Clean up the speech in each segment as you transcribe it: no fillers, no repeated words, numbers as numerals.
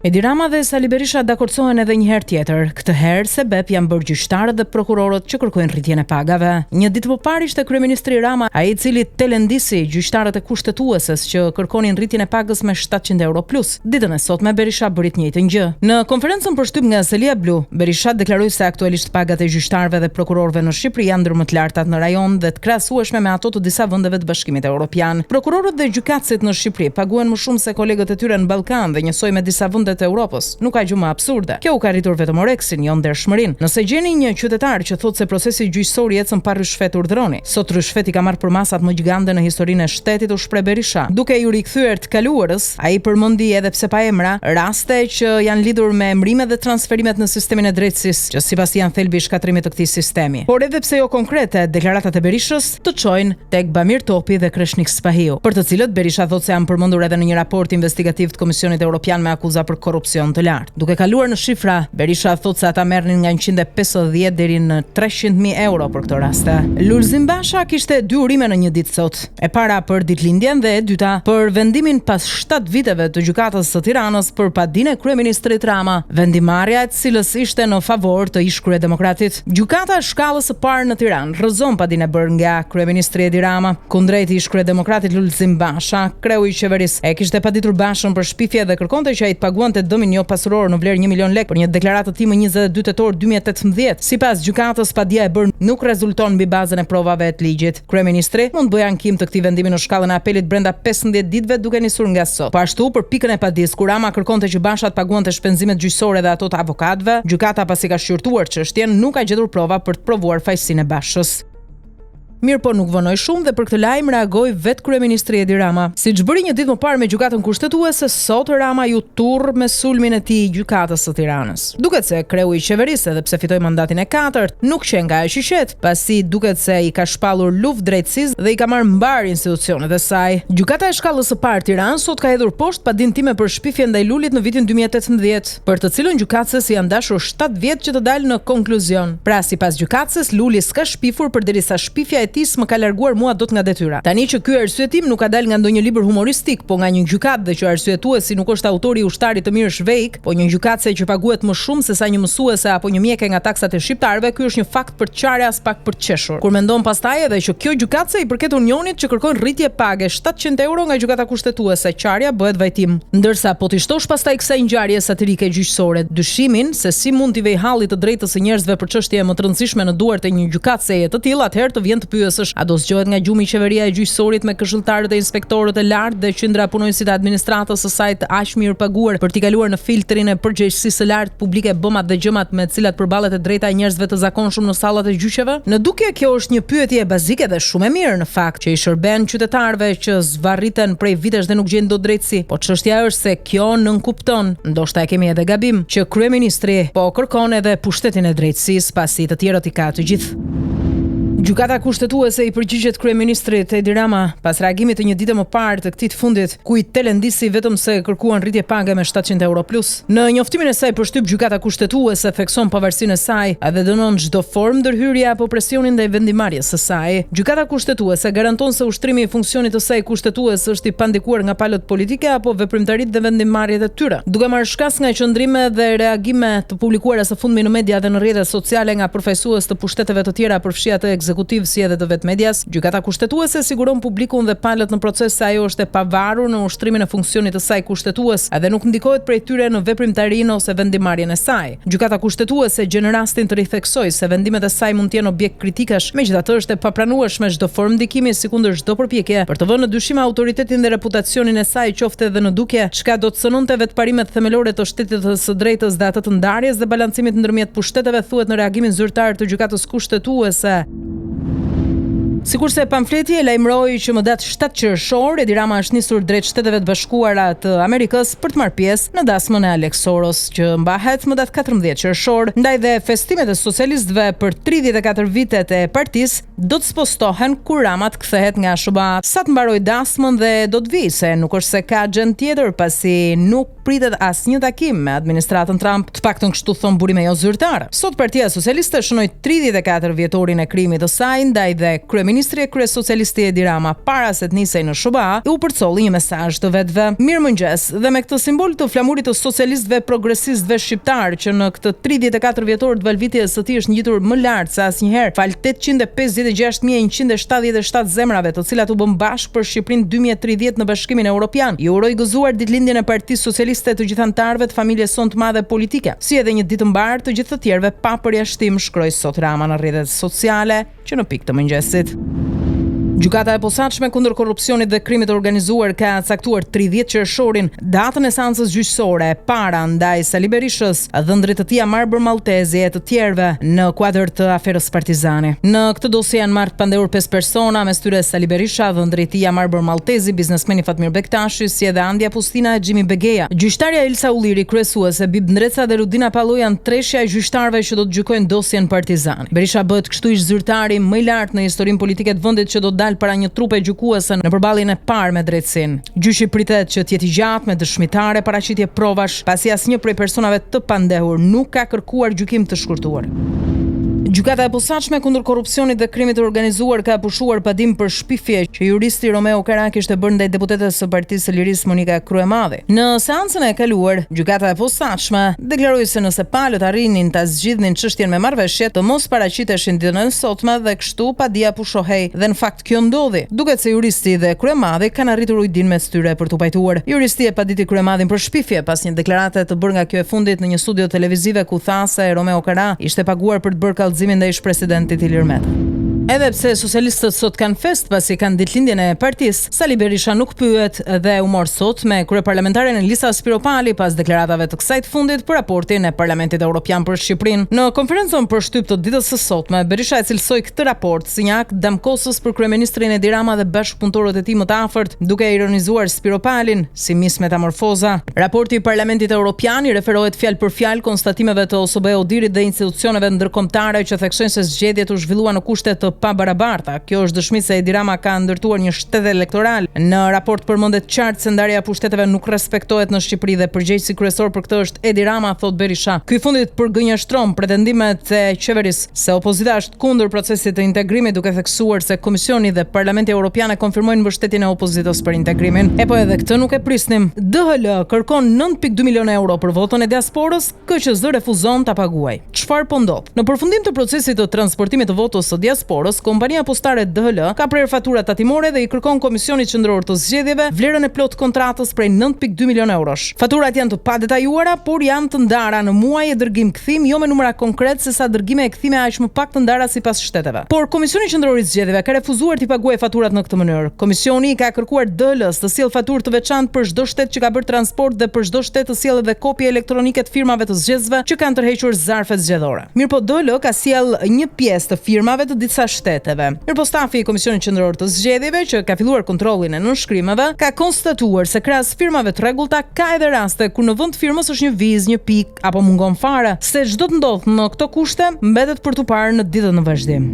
Edi Rama dhe Sali Berisha dakordsohen edhe një herë tjetër, këtë herë se BEP janë bërë gjyqtarët dhe prokurorët që kërkojnë rritjen e pagave. Një ditë më parë ishte kryeministri Rama ai i cili telendisi gjyqtarët e kushtetueses që kërkonin rritjen e pagës me 700 euro plus. Ditën e sotme Berisha bëri të njëjtën gjë. Në konferencën përshtyp nga Selia Blu, Berisha deklaroi se aktualisht pagat e gjyqtarëve dhe prokurorëve në Shqipëri janë ndër më të lartat në rajon dhe të krahasueshme me ato të disa vendeve të Bashkimit Evropian. Prokurorët dhe gjykatësit në Shqipëri paguhen më shumë se kolegët e tyre në Ballkan dhe njësoj me disa vende të Europës. Nuk ka gjë më absurde. Kjo u ka rritur vetëm oreksin, jo ndershmërinë. Nëse gjeni një qytetar që thotë se procesi gjyqësor i ecën pa rishfet urdhroni, sot rishfeti ka marrë përmasat më gjigande në historinë e shtetit, u shpreh Berisha. Duke ju rikthyer të kaluarës, ai përmendi edhe pse pa emra, raste që janë lidhur me emrimet dhe transferimet në sistemin e drejtësisë, që sipas janë thelbi i shkatrimit të këtij sistemi. Por edhe pse jo konkrete, deklaratat e Berishës të çojnë tek Bamir Topi dhe Kreshnik Spahiu, për të cilët Berisha thotë se janë përmendur edhe në një raport investigativ të Komisionit Evropian me akuza për korrupsion të lartë. Duke kaluar në shifra, Berisha thotë se ata merrnin nga 150 deri në 300.000 euro për këto raste. Lulzim Basha kishte dy urime në një ditë sot. E para për ditëlindjen dhe e dyta për vendimin pas 7 viteve të gjykatës së Tiranës për padinë e kryeministrit Rama, vendimarrja e cilës ishte në favor të ish kryedemokratit. Gjykata e shkallës së parë në Tiranë rrëzon padinë e bërë nga kryeministri Edi Rama kundrejt ish kryedemokratit Lulzim Basha. Kreu i qeverisë e kishte paditur Bashën për shpifje dhe kërkonte që ai të paguante domin jo pasuror në vlerë 1 milion lekë për një deklaratë të timit 22 tetor 2018. Sipas gjykatës, padia e bërë nuk rezulton mbi bazën e provave të ligjit. Kryeministri mund bëjë ankim të këtij vendimi në shkallën e apelit brenda 15 ditëve duke nisur nga sot. Po ashtu për pikën e padisë, kur Rama kërkonte që Basha të paguante shpenzimet gjyqësore dhe ato të avokatëve, gjykata pasi ka shqyrtuar çështjen nuk ka gjetur prova për të provuar fajësinë e Bashës. Mirë po nuk vonoi shumë dhe për këtë lajm reagoi vetë kryeministri Edi Rama. Siç bëri një ditë më parë me gjykatën kushtetuese, sot Rama ju turr me sulmin e tij gjykatës së Tiranës. Duket se kreu i qeverisë, edhe pse fitoi mandatin e 4, nuk qen nga e qyqet, pasi duket se i ka shpallur luftë drejtësisë dhe i ka marrë mbar institucionet e saj. Gjykata e shkallës së parë Tiranë sot ka hedhur poshtë padinë time për shpifje ndaj Lulit në vitin 2018, për të cilën gjykatëses janë dashur 7 vjet që të dalë në konkluzion. Pra sipas gjykatëses, Luli s'ka shpifur përderisa shpifja më ka larguar mua dot nga detyra. Tani që ky arsyetim nuk ka dalë nga ndonjë libër humoristik, po nga një gjykatë dhe që arsyetuesi nuk është autori i ushtarit të mirë shvejk, po një gjykatëse që paguhet më shumë se sa një mësuese apo një mjeke nga taksat e shqiptarëve, ky është një fakt për të qarë as pak për të qeshur. Kur mendon pastaj edhe që kjo gjykatëse i përket unionit që kërkon rritje page 700 euro nga gjykata kushtetuese, qarja bëhet vajtim. Ndërsa po ti shtosh pastaj kësaj ngjarje satirike gjyqësore dyshimin se si mund t'i vej halli të drejtës së njerëzve për çështje më të rëndësishme në duart e një gjykatëse të tillë, atëherë të vjen të pyesësh, a do zgjohet nga gjumi qeveria e gjyqësorit me këshilltarët e inspektorët e lartë dhe qendra punonjësit të administratës së saj të aq mirë paguar për t'i kaluar në filtrin e përgjegjësisë së lartë publike bëmat dhe gjëmat me të cilat përballet e drejta e njerëzve të zakonshëm në sallat e gjyqeve? Në duke kjo është një pyetje bazike dhe shumë e mirë në fakt që i shërben qytetarëve që zvarriten prej vitesh dhe nuk gjejnë dot drejtësi. Po çështja është se kjo nënkupton, ndoshta e kemi edhe gabim, që kryeministri po kërkon edhe pushtetin e drejtësisë pasi të tjerët i ka të gjithë. Gjykata kushtetuese i përgjigjet kryeministrit Edi Rama pas reagimit të një dite më parë të këtij të fundit, ku i telendisi vetëm se kërkuan rritje page me 700 euro plus. Në njoftimin e saj përshtyp gjykata kushtetuese thekson pavarësinë e saj dhe dënon çdo formë ndërhyrje apo presionin ndaj vendimarrjes së saj. Gjykata kushtetuese garanton se ushtrimi i funksionit të saj kushtetues është i pandikuar nga palët politike apo veprimtaritë dhe vendimarrjet e tyre. Duke marrë shkas nga qëndrime dhe reagime të publikuara së fundmi në media dhe në rrjetet sociale nga përfaqësues të pushteteve të tjera përfshija të ekzekutiv si edhe të vetë medias, gjykata kushtetuese siguron publikun dhe palët në proces se ajo është e pavarur në ushtrimin e funksionit të saj kushtetues dhe nuk ndikohet prej tyre në veprimtarinë ose vendimarrjen e saj. Gjykata kushtetuese gjen rastin të ritheksojë se vendimet e saj mund të jenë objekt kritikash, megjithatë është e papranueshme çdo formë ndikimi sikundër çdo përpjekje për të vënë në dyshim autoritetin dhe reputacionin e saj, qoftë edhe në dukje çka do të cënonte vetparimet themelore të shtetit së drejtës dhe atë të ndarjes dhe balancimit ndërmjet pushteteve, thuhet në reagimin zyrtar të gjykatës kushtetuese. Sikurse pamfleti e lajmëroi që më datë 7 qershor, Edi Rama është nisur drejt Shteteve të Bashkuara të Amerikës për të marrë pjesë në dasmën e Alex Soros, që mbahet më datë 14 qershor, ndaj dhe festimet e socialistëve për 34 vitet e partisë do të spostohen kur Rama të kthehet nga SBA. Sa të mbaroj dasmën dhe do të vijë, se nuk është se ka gjën tjetër pasi nuk pritet asnjë takim me administratën Trump, të paktën kështu thon burime jo zyrtare. Sot Partia Socialiste shënoi 34 vjetorin e krimit të saj ndaj dhe kryeministri e Kryes Socialisti Edi Rama para se të nisej në SBA, u përcolli një mesazh të vetëve. Mirëmëngjes, dhe me këtë simbol të flamurit të socialistëve progresistëve shqiptar që në këtë 34 vjetor të valvitjes së tij është ngjitur më lart se asnjëherë, fal 856.177 zemrave, të cilat u bën bashkë për Shqipërinë 2030 në Bashkimin Evropian. Ju uroj gëzuar ditëlindjen e Partisë Socialiste të gjithë anëtarëve të familjes sonë të madhe politike, si edhe një ditë mbar të gjithë të tjerëve pa përjashtim, shkroi sot Rama në rrjetet sociale që në pikë të mëngjesit. Gjykata e posaçme kundër korrupsionit dhe krimit të organizuar ka caktuar 30 qershorin datën e seancës gjyqësore para ndaj Sali Berishës, dhëndrit të tij Marbër Maltezi e të tjerëve në kuadër të aferës Partizani. Në këtë dosje janë marrë pandehur 5 persona, mes tyre Sali Berisha, dhëndri i tij Marbër Maltezi, biznesmeni Fatmir Bektashi, si edhe Andja Pustina e Xhimi Begeja. Gjyqtarja Elsa Ulliri, kryesuese, Bib Ndreca dhe Rudina Pallo janë treshja e gjyqtarëve që do të gjykojnë dosjen Partizani. Berisha bëhet kështu ish zyrtari më i lartë në historinë politike të vendit që do të para një trupe gjykuese në përballjen e parë me drejtësinë. Gjyqi pritet që të jetë i gjatë me dëshmitare, paraqitje provash, pasi asnjë prej personave të pandehur nuk ka kërkuar gjykim të shkurtuar. Gjykata e posaçme kundër korrupsionit dhe krimit të organizuar ka pushuar padim për shpifje që juristi Romeo Kara kishte bërë ndaj deputetes së Partisë së Lirisë Monika Kryemadhi. Në seancën e kaluar, gjykata e posaçme deklaroi se nëse palët arrinin ta zgjidhnin çështjen me marrëveshje, të mos paraqiteshin ditën e sotme dhe kështu padia pushohej. Dhe në fakt kjo ndodhi. Duket se juristi dhe Kryemadhi kanë arritur ujdin mes tyre për t'u pajtuar. Juristi e paditi Kryemadhin për shpifje pas një deklarate të bërë nga kjo e fundit në një studio televizive ku tha se Romeo Kara ishte paguar për të bërë kallëzimin ndaj ish-presidentit Ilir Meta. Edhe pse socialistët sot kanë fest pasi kanë ditëlindjen e partisë, Sali Berisha nuk pyet dhe u mor sot me kryeparlamentaren Elisa Spiropali pas deklaratave të kësaj të fundit për raportin e Parlamentit Evropian për Shqipërinë. Në konferencën për shtyp të ditës së sotme, Berisha e cilësoi këtë raport si një akt damkosës për kryeministrin Edi Rama dhe bashkëpunëtorët e tij më të afërt, duke ironizuar Spiropalin si mis metamorfoza. Raporti i Parlamentit Evropian i referohet fjalë për fjalë konstatimeve të OSBE-Odirit dhe institucioneve ndërkombëtare që theksojnë se zgjedhjet u zhvillua në kushte të pa barabarta. Kjo është dëshmi se Edi Rama ka ndërtuar një shtet elektoral. Në raport përmendet qartë se ndarja e pushteteve nuk respektohet në Shqipëri dhe përgjegjësi kryesor për këtë është Edi Rama, thot Berisha. Ky i fundit përgënjeshtron pretendimet e qeverisë se opozita është kundër procesit të integrimit, duke theksuar se Komisioni dhe Parlamenti Evropian e konfirmojnë mbështetjen e opozitës për integrimin. E po edhe këtë nuk e prisnim. DHL kërkon 9.2 milionë euro për votën e diasporës, KQZ refuzon ta paguajë. Çfarë po ndodh? Në përfundim të procesit të transportimit të votës së diasporës, kompania postare DHL ka prerë fatura tatimore dhe i kërkon Komisionit Qendror të Zgjedhjeve vlerën e plot kontratës prej 9.2 milionë eurosh. Faturat janë të padetajuara, por janë të ndara në muaj e dërgim-kthim, jo me numra konkret se sa dërgime e kthime aq më pak të ndara sipas shteteve. Por Komisioni Qendror i Zgjedhjeve ka refuzuar t'i paguajë faturat në këtë mënyrë. Komisioni ka kërkuar DHL-s të sjellë faturë të veçantë për çdo shtet që ka bërë transport dhe për çdo shtet të sjellë edhe kopje elektronike të firmave të zgjedhësve që kanë tërhequr zarfet zgjedhore. Mirpo DHL ka sjellë një pjesë të firmave të disa shteteve. Mirpostafi i Komisionit Qendror të Zgjedhjeve, që ka filluar kontrollin e nënshkrimeve, ka konstatuar se krahas firmave të rregullta ka edhe raste ku në vend firmës është një vizë, një pikë apo mungon fare. Se çdo të ndodh në këto kushte mbetet për t'u parë në ditët në vazhdim.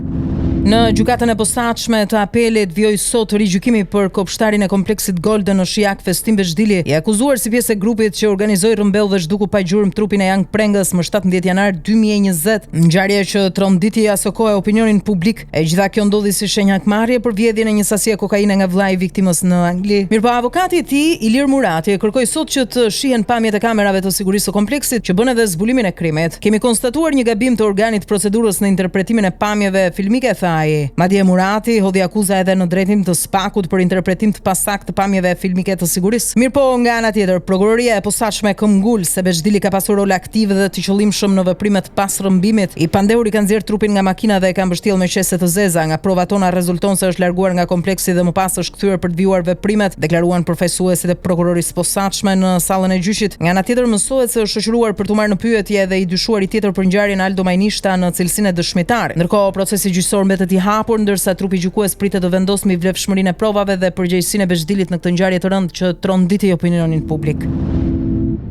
Në gjykatën e posaçme të apelit vjoj sot rigjykimi për kopshtarin e kompleksit Golden në Shijak Festim Veçdili, i akuzuar si pjesë e grupit që organizoi rrëmbell dhe zhduku pa gjurmë trupin e Young Prengës më 17 janar 2020, ngjarje që tronditi aso kohë opinionin publik. E gjitha kjo ndodhi si shenjakmarrje për vjedhjen e një sasie kokaine nga vllai i viktimës në Angli. Mirpo avokati i tij, Ilir Murati, kërkoi sot që të shihen pamjet e kamerave të sigurisë së kompleksit që bën edhe zbulimin e krimit. Kemi konstatuar një gabim të organit procedurës në interpretimin e pamjeve filmike, tha ai. Madje Murati hodhi akuza edhe në drejtim të spakut për interpretim të pasakt të pamjeve filmike të sigurisë. Mirpo nga ana tjetër, prokuroria e posaçme këmbgul se Veçdili ka pasur rol aktiv dhe të qëllimshëm në veprimet pas rrëmbimit. I pandehuri ka nxjerr trupin nga makina dhe e ka mbështjellë me qese të zeza. Nga provat tona rezulton se është larguar nga kompleksi dhe më pas është kthyer për të vijuar veprimet, deklaruan përfaqësuesit e prokurorisë posaçme në sallën e gjyqit. Nga ana tjetër mësohet se është shoqëruar për të marrë në pyetje edhe i dyshuari tjetër për ngjarjen Aldo Majnishta në cilësinë e dëshmitarit. Ndërkohë procesi gjyqësor mbetet i hapur, ndërsa trupi gjykues pritet të vendosë mbi vlefshmërinë e provave dhe përgjegjësinë e Veçdilit në këtë ngjarje të rëndë që tronditi opinionin publik.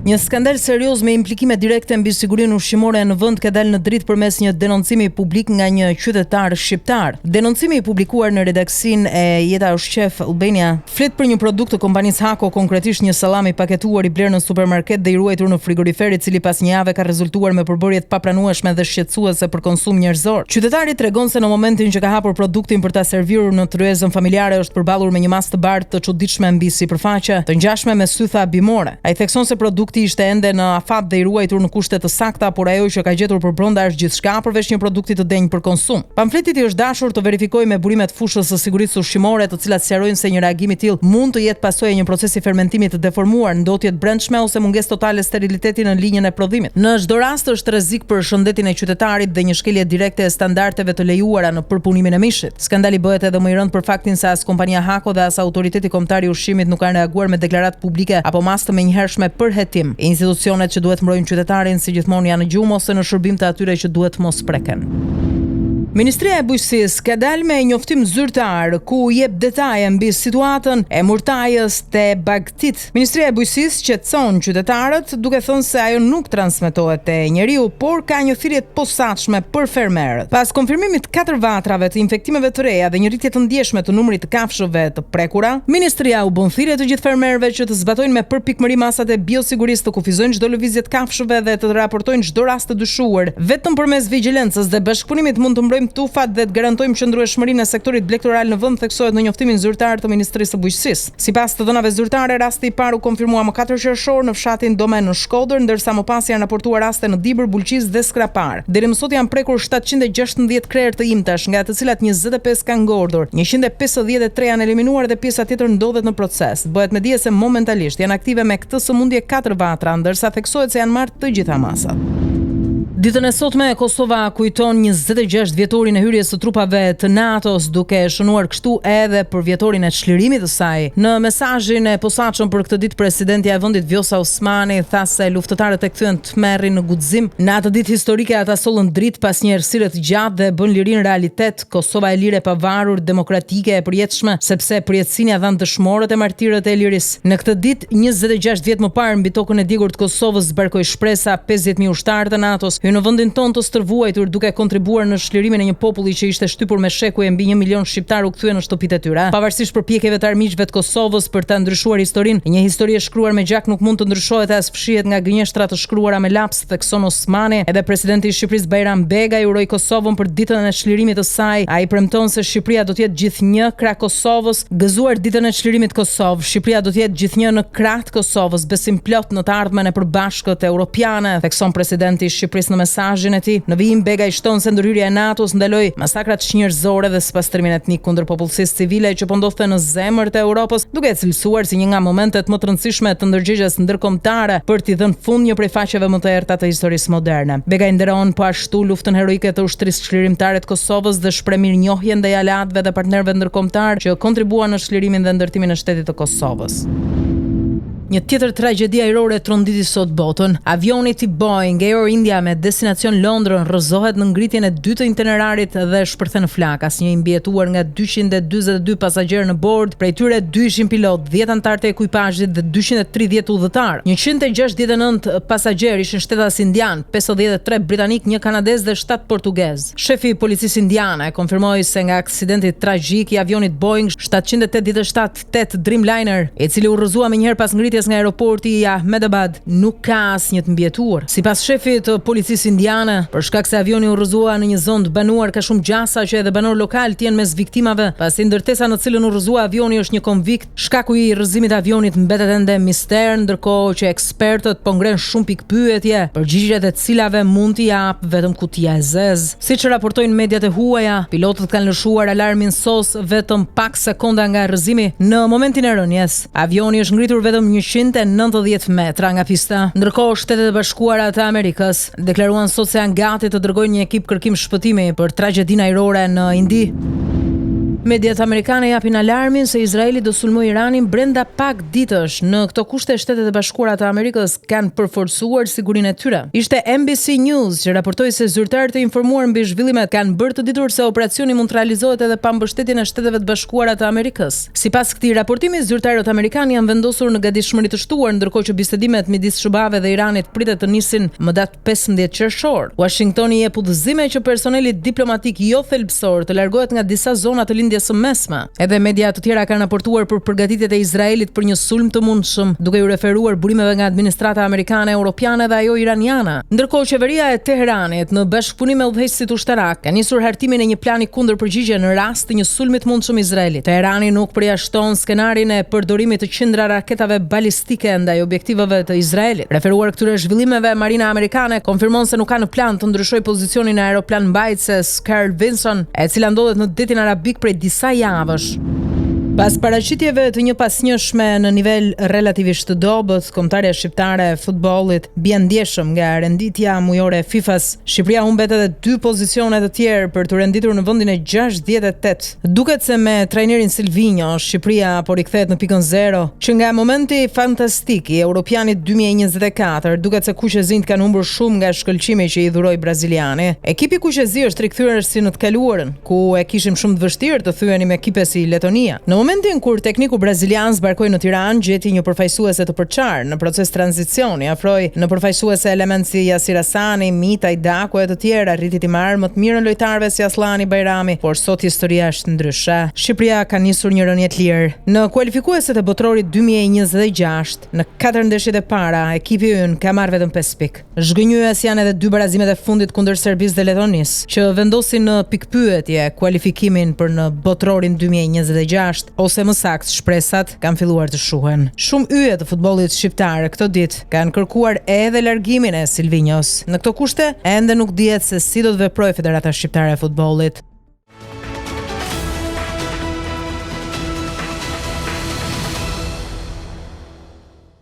Një skandal serioz me implikime direkte mbi sigurinë ushqimore në vend ka dalë në dritë përmes një denoncimi publik nga një qytetar shqiptar. Denoncimi i publikuar në redaksinë e Jeta është Qef Albania flet për një produkt të kompanisë Hako, konkretisht një sallami paketuar i blerë në supermarket dhe i ruajtur në frigorifer, i cili pas një jave ka rezultuar me përbërje të papranueshme dhe shqetësuese për konsum njerëzor. Qytetari tregon se në momentin që ka hapur produktin për ta serviruar në tryezën familjare është përballur me një masë të bardhë të çuditshme mbi sipërfaqe, të ngjashme me sytha bimore. Ai thekson se produkti ishte ende në afat dhe i ruajtur në kushte të sakta, por ajo që ka gjetur përbrenda është gjithçka përveç një produkti të denjë për konsum. Pamfletit i është dashur të verifikojë me burimet fushës së sigurisë ushqimore, të cilat sqarojnë se një reagim i tillë mund të jetë pasojë e një procesi fermentimi të deformuar, ndotje të brendshme ose mungesë totale steriliteti në linjën e prodhimit. Në çdo rast është rrezik për shëndetin e qytetarit dhe një shkelje direkte e standardeve të lejuara në përpunimin e mishit. Skandali bëhet edhe më i rëndë për faktin se as kompania Hako dhe as autoriteti kombëtar i ushqimit nuk kanë reaguar me deklaratë publike apo mas të menjëhershme për hetim. Institucionet që duhet mbrojnë qytetarin si gjithmonë janë në gjumë ose në shërbim të atyre që duhet mos preken. Ministria e Bujqësisë ka dalë me njoftim zyrtar ku jep detaje mbi situatën e murtajës te Bagtit. Ministria e Bujqësisë qetëson qytetarët duke thënë se ajo nuk transmetohet te njeriu, por ka një thirrje të posaçme për fermerët. Pas konfirmimit 4 vatrave të infektimeve të reja dhe një rritje të ndjeshme të numrit të kafshëve të prekura, ministria u bën thirrje të gjithë fermerëve që të zbatojnë me përpikmëri masat e biosigurisë, të kufizojnë çdo lëvizje të kafshëve dhe të raportojnë çdo rast të dyshuar. Vetëm përmes vigjilencës dhe bashkëpunimit mund të mbrojmë tufat dhe të garantojmë qëndrueshmërinë e sektorit blegtoral në vend, theksohet në njoftimin zyrtar të Ministrisë së Bujqësisë. Sipas të dhënave zyrtare, rasti i parë u konfirmua më 4 qershor në fshatin Domen në Shkodër, ndërsa më pas janë raportuar raste në Dibër, Bulqiz dhe Skrapar. Deri më sot janë prekur 716 krerë të imtash, nga të cilat 25 kanë ngordhur, 153 janë eliminuar dhe pjesa tjetër ndodhet në proces. Bëhet me dije se momentalisht janë aktive me këtë sëmundje 4 vatra, ndërsa theksohet se janë marrë të gjitha masat. Ditën e sotme Kosova kujton 26 vjetorin e hyrjes së trupave të NATO-s, duke shënuar kështu edhe për vjetorin e çlirimit të saj. Në mesazhin e posaçëm për këtë ditë, presidentja e vendit Vjosa Osmani tha se luftëtarët e kthyen tmerrin në guxim. Në atë ditë historike ata sollën dritë pas një errësire të gjatë dhe bën lirinë realitet. Kosova e lirë, e pavarur, demokratike, e përjetshme, sepse përjetësinë ja dhanë dëshmorët e martirët e lirisë. Në këtë ditë, 26 vjet më parë, mbi tokën e digur të Kosovës zbarkoi shpresa 50.000 ushtarë të NATO-s në vendin tonë të stërvuajtur, duke kontribuar në shlirimin e një populli që ishte shtypur me shekuj, mbi 1 milion shqiptar u kthyen në shtëpitë e tyre. Pavarësisht përpjekjeve të armiqve të Kosovës për ta ndryshuar historinë, një histori e shkruar me gjak nuk mund të ndryshohet as fshihet nga gënjeshtra të shkruara me laps, thekson Osmani. Edhe presidenti i Shqipërisë Bajram Bega i uroi Kosovën për ditën e çlirimit të saj. Ai premton se Shqipëria do të jetë gjithnjë krah Kosovës, gëzuar ditën e çlirimit të Kosovës. Shqipëria do të jetë gjithnjë në krah të Kosovës, besim plot në të ardhmen e përbashkët europiane, thekson presidenti i Shqipërisë në mesazhin e tij. Në vijim Bega i shton se ndërhyrja e NATO-s ndaloi masakrat njerëzore dhe spastrimin etnik kundër popullsisë civile që po ndodhte në zemër të Europës, duke e cilësuar si një nga momentet më të rëndësishme të ndërgjegjes ndërkombëtare për t'i dhënë fund një prej faqeve më të errta të historisë moderne. Bega i nderon po ashtu luftën heroike të ushtrisë çlirimtare të Kosovës dhe shpreh mirënjohjen ndaj aleatëve dhe partnerëve ndërkombëtar që kontribuan në çlirimin dhe ndërtimin e shtetit të Kosovës. Një tjetër tragjedi ajrore tronditi sot botën. Avioni tip Boeing Air India me destinacion Londrën rrëzohet në ngritjen e dytë të itinerarit dhe shpërthen në flak. Asnjë i mbijetuar nga 242 pasagjerë në bord, prej tyre 2 ishin pilot, 10 anëtar të ekuipazhit dhe 230 udhëtar. 169 pasagjerë ishin shtetas indian, 53 britanik, 1 kanadez dhe 7 portugez. Shefi i policisë indiane konfirmoi se nga aksidenti tragjik i avionit Boeing 787-8 Dreamliner, i cili u rrëzua menjëherë pas ngritjes nga aeroporti i Ahmedabad, nuk ka asnjë të mbjetuar. Sipas shefit të policisë indiane, për shkak se avioni u rrëzua në një zonë të banuar, ka shumë gjasa që edhe banor lokal të jenë mes viktimave. Pasi ndërtesa në cilën u rrëzua avioni është një konvikt, shkaku i rrëzimit të avionit mbetet ende mister, ndërkohë që ekspertët po ngren shumë pikpyetje, përgjigjet e cilave mund t'i jap vetëm kutia e zezë. Siç raportojnë mediat e huaja, pilotët kanë lëshuar alarmin SOS vetëm pak sekonda nga rrëzimi. Në momentin e rënjes, avioni është ngritur vetëm 190 metra nga pista. Ndërkohë, Shtetet e Bashkuara të Amerikës deklaruan sot se janë gati të dërgojnë një ekip kërkim shpëtimi për tragjedinë ajrore në Indi. Mediat amerikane japin alarmin se Izraeli do sulmoj Iranin brenda pak ditësh. Në këto kushte Shtetet e Bashkuara të Amerikës kanë përforcuar sigurinë e tyre. Ishte NBC News që raportoi se zyrtarët e informuar mbi zhvillimet kanë bërë të ditur se operacioni mund të realizohet edhe pa mbështetjen e Shteteve të Bashkuara të Amerikës. Sipas këtij raportimi, zyrtarët amerikanë janë vendosur në gatishmëri të shtuar, ndërkohë që bisedimet midis SHBA-ve dhe Iranit pritet të nisin më datë 15 qershor. Washingtoni jep udhëzime që personeli diplomatik jo thelbësor të largohet nga disa zona të së mesme. Edhe media të tjera kanë raportuar për përgatitjet e Izraelit për një sulm të mundshëm, duke u referuar burimeve nga administrata amerikane, europiane dhe ajo iraniane. Ndërkohë qeveria e Teheranit në bashkëpunim me udhëheqësit ushtarak ka nisur hartimin e një plani kundër përgjigje në rast të një sulmi të mundshëm Izraelit. Teherani nuk përjashton skenarin e përdorimit të qindra raketave balistike ndaj objektivave të Izraelit. Referuar këtyre zhvillimeve, Marina amerikane konfirmon se nuk ka në plan të ndryshojë pozicionin e aeroplan mbajtëses Carl Vinson, e cila ndodhet në detin arabik prej disa javësh. Pas paraqitjeve të një pasnjëshme në nivel relativisht të dobët, kombëtarja shqiptare e futbollit bie ndjeshëm nga renditja mujore e FIFA-s. Shqipëria humbet edhe 2 pozicione të tjerë për të renditur në vendin e 68. Duket se me trajnerin Silvinho, Shqipëria po rikthehet në pikën 0, që nga momenti fantastik i Europianit 2024, duket se kuqezinjt kanë humbur shumë nga shkëlqimi që i dhuroi braziliani. Ekipi kuqezi është rikthyer si në të kaluarën, ku e kishim shumë të vështirë të thyenim ekipe si Letonia. Në momentin kur tekniku brazilian zbarkoi në Tiranë, gjeti një përfaqësuese të përçarë në proces tranzicioni, afroi në përfaqësuese elementë si Yasir Hasani, Mita Idaku e të tjerë, arriti të marrë më të mirën lojtarëve si Aslani Bajrami, por sot historia është ndryshe. Shqipëria ka nisur një rënje të lirë. Në kualifikueset e botrorit 2026, në 4 ndeshjet e para, ekipi ynë ka marrë vetëm 5 pikë. Zhgënjyes janë edhe 2 barazimet e fundit kundër Serbisë dhe Letonisë, që vendosin në pikpyetje kualifikimin për në botrorin 2026. Ose më saktë, shpresat kanë filluar të shuhen. Shumë yje të futbollit shqiptar këto ditë kanë kërkuar edhe largimin e Silvinhos. Në këto kushte ende nuk dihet se si do të veprojë Federata Shqiptare e Futbollit.